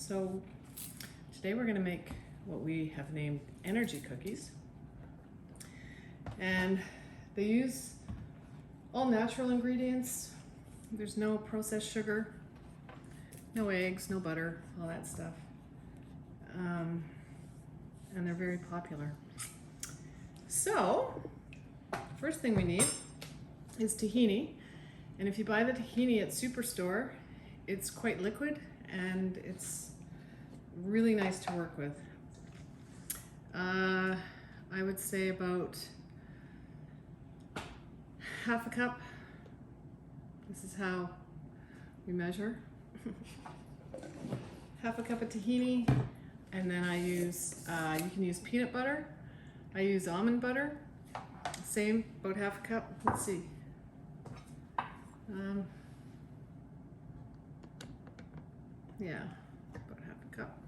So today we're going to make what we have named energy cookies. And they use all natural ingredients. There's no processed sugar, no eggs, no butter, all that stuff. And they're very popular. So, first thing we need is tahini. And if you buy the tahini at Superstore, it's quite liquid and it's really nice to work with. I would say about half a cup. This is how we measure. Half a cup of tahini, and then I use, you can use peanut butter. I use almond butter. Same, about half a cup. Let's see. Yeah, about half a cup.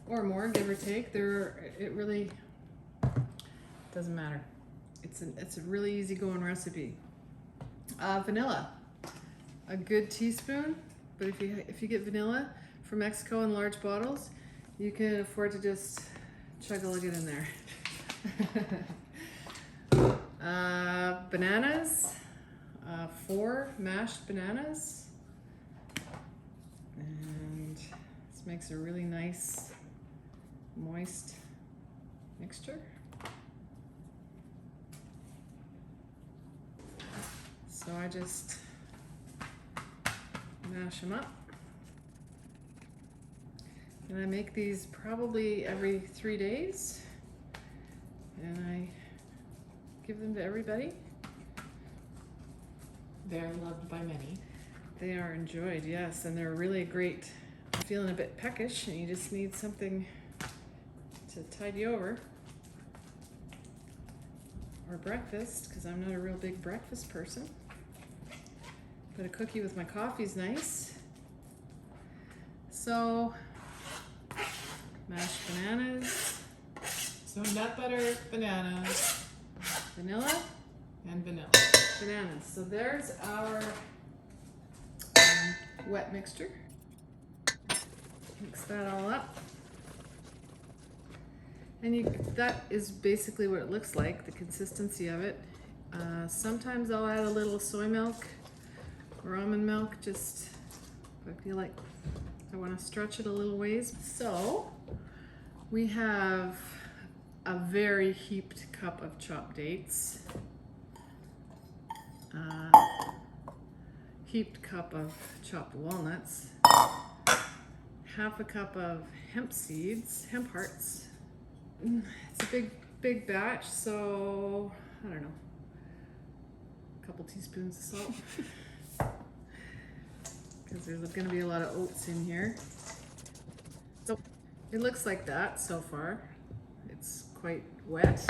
Or more, give or take. It really doesn't matter. It's a really easy going recipe. Vanilla, a good teaspoon, but if you get vanilla from Mexico in large bottles, you can afford to just chug-a-lug it in there. Bananas, 4 mashed bananas, and this makes a really nice moist mixture. So I just mash them up. And I make these probably every 3 days. And I give them to everybody. They're loved by many. They are enjoyed, yes, and they're really great. I'm feeling a bit peckish and you just need something to tide you over. Or breakfast, because I'm not a real big breakfast person. But a cookie with my coffee is nice. So, mashed bananas. So nut butter, bananas, Vanilla, and vanilla. bananas. So there's our wet mixture. Mix that all up. And that is basically what it looks like, the consistency of it. Sometimes I'll add a little soy milk or almond milk, just if I feel like I want to stretch it a little ways. So we have a very heaped cup of chopped dates, heaped cup of chopped walnuts, half a cup of hemp seeds, hemp hearts. It's a big batch, so I don't know, a couple teaspoons of salt. Because there's going to be a lot of oats in here. So it looks like that so far. It's quite wet.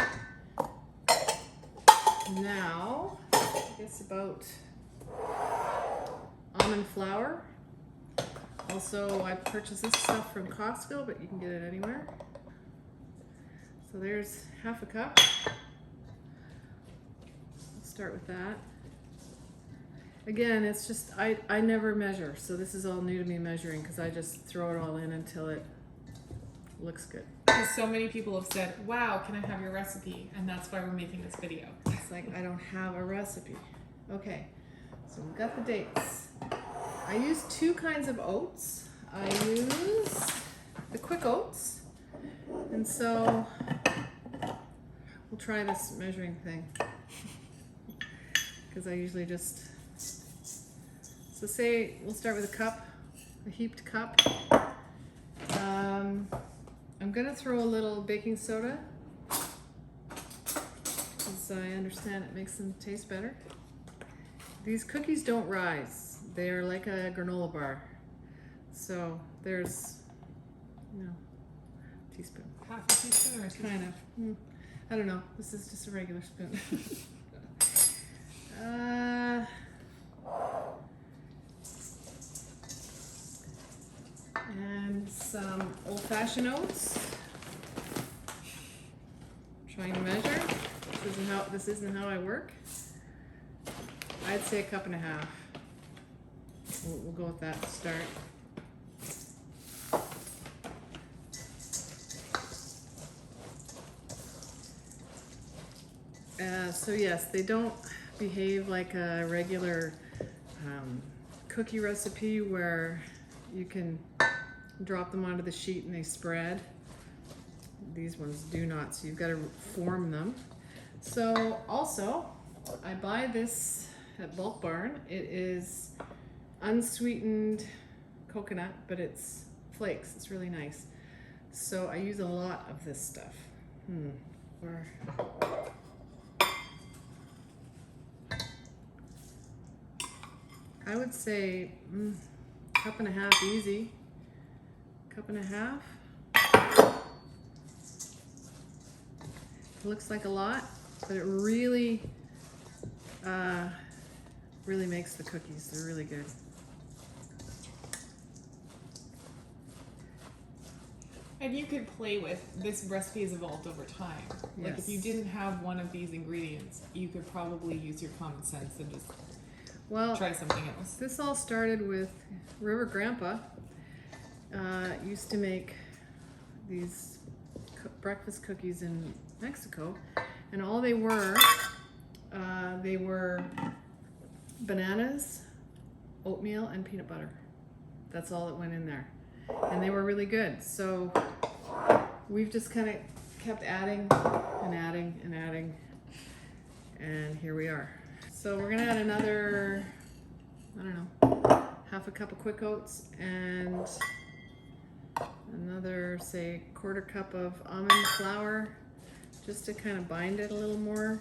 Now, I guess about almond flour. Also, I purchased this stuff from Costco, but you can get it anywhere. So there's half a cup. Let's start with that. Again, it's just, I never measure, so this is all new to me measuring, because I just throw it all in until it looks good. Because so many people have said, wow, can I have your recipe? And that's why we're making this video. It's like, I don't have a recipe. Okay, so we've got the dates. I use 2 kinds of oats. I use the quick oats, and so we'll try this measuring thing, because I usually just, so say we'll start with a cup, a heaped cup. I'm gonna throw a little baking soda, because I understand it makes them taste better. These cookies don't rise. They are like a granola bar. So there's, teaspoon. Half a teaspoon or a teaspoon? Kind of. I don't know. This is just a regular spoon. And some old-fashioned oats. Trying to measure. This isn't how I work. I'd say 1.5 cups. We'll go with that to start. So yes, they don't behave like a regular cookie recipe where you can drop them onto the sheet and they spread. These ones do not, so you've got to form them. So also, I buy this at Bulk Barn. It is unsweetened coconut, but it's flakes. It's really nice. So I use a lot of this stuff. Where? I would say cup and a half easy. Cup and a half. It looks like a lot, but it really, really makes the cookies. They're really good. And you could play with, this recipe has evolved over time. Like if you Yes. didn't have one of these ingredients, you could probably use your common sense and just Well, try something else. this all started with River Grandpa. Used to make these breakfast cookies in Mexico, and all they were bananas, oatmeal, and peanut butter. That's all that went in there, and they were really good. So we've just kind of kept adding and adding and adding, and here we are. So we're gonna add another, I don't know, half a cup of quick oats and another, say, quarter cup of almond flour, just to kind of bind it a little more.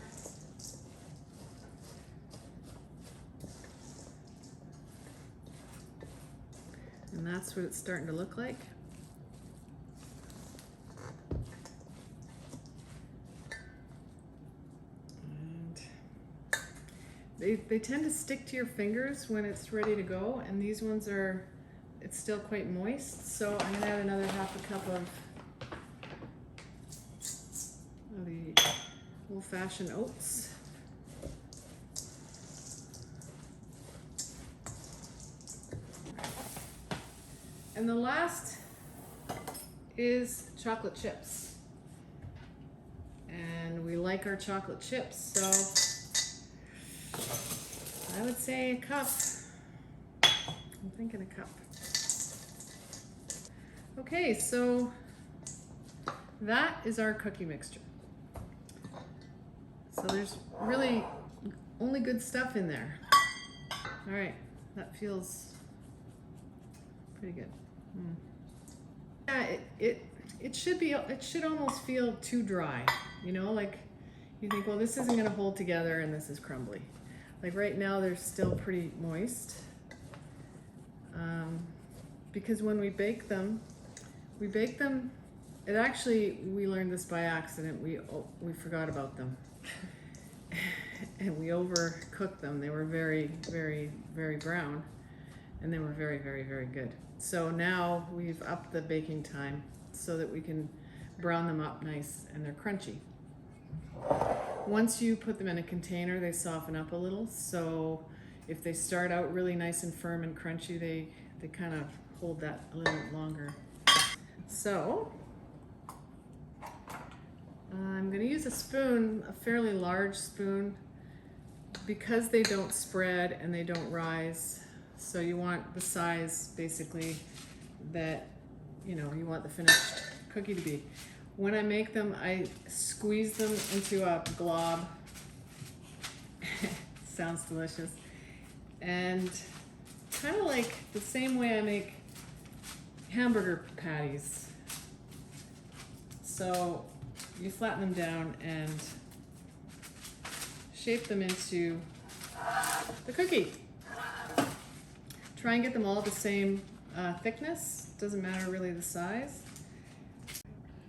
And that's what it's starting to look like. And they tend to stick to your fingers when it's ready to go, and these ones are, it's still quite moist, so I'm gonna add another half a cup of the old-fashioned oats. And the last is chocolate chips. And we like our chocolate chips, so I would say a cup. I'm thinking a cup. Okay, so that is our cookie mixture. So there's really only good stuff in there. All right, that feels pretty good. Yeah, it should almost feel too dry, you know, like you think, well, this isn't gonna hold together and this is crumbly. Like right now they're still pretty moist, because when we bake them, it actually, we learned this by accident. We forgot about them and we overcooked them. They were very, very, very brown, and they were very, very, very good. So now we've upped the baking time so that we can brown them up nice and they're crunchy. Once you put them in a container, they soften up a little. So if they start out really nice and firm and crunchy, they kind of hold that a little bit longer. So I'm gonna use a spoon, a fairly large spoon, because they don't spread and they don't rise. So you want the size, basically, that, you know, you want the finished cookie to be. When I make them, I squeeze them into a glob. Sounds delicious. And kind of like the same way I make hamburger patties. So you flatten them down and shape them into the cookie. Try and get them all the same thickness. Doesn't matter really the size.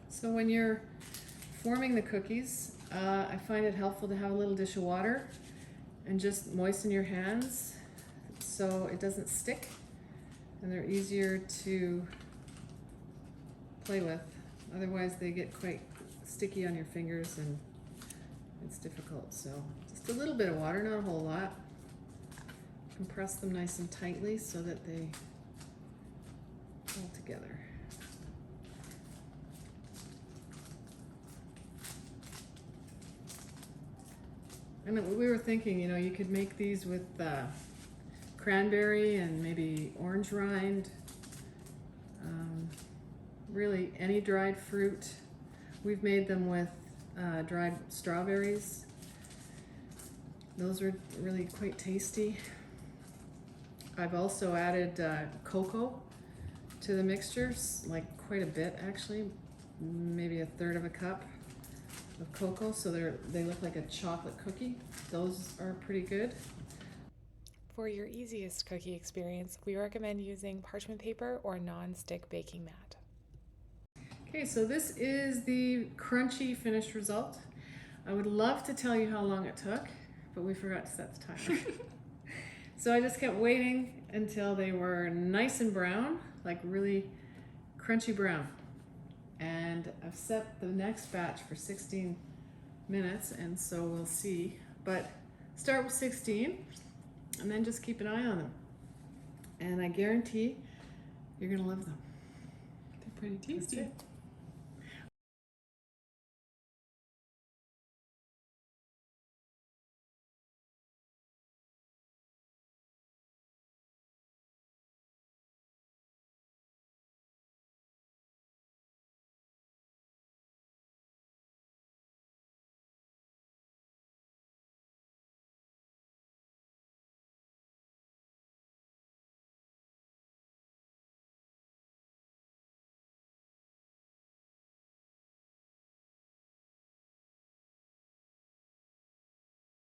So when you're forming the cookies, I find it helpful to have a little dish of water and just moisten your hands so it doesn't stick and they're easier to play with. Otherwise they get quite sticky on your fingers and it's difficult. So just a little bit of water, not a whole lot. compress them nice and tightly so that they hold together. And we were thinking, you know, you could make these with cranberry and maybe orange rind. Really, any dried fruit. We've made them with dried strawberries. Those are really quite tasty. I've also added cocoa to the mixtures, like quite a bit actually, maybe a third of a cup of cocoa, so they look like a chocolate cookie. Those are pretty good. For your easiest cookie experience, we recommend using parchment paper or non-stick baking mat. Okay, so this is the crunchy finished result. I would love to tell you how long it took, but we forgot to set the timer. So I just kept waiting until they were nice and brown, like really crunchy brown. And I've set the next batch for 16 minutes, and so we'll see. But start with 16, and then just keep an eye on them. And I guarantee you're gonna love them. They're pretty tasty. That's it.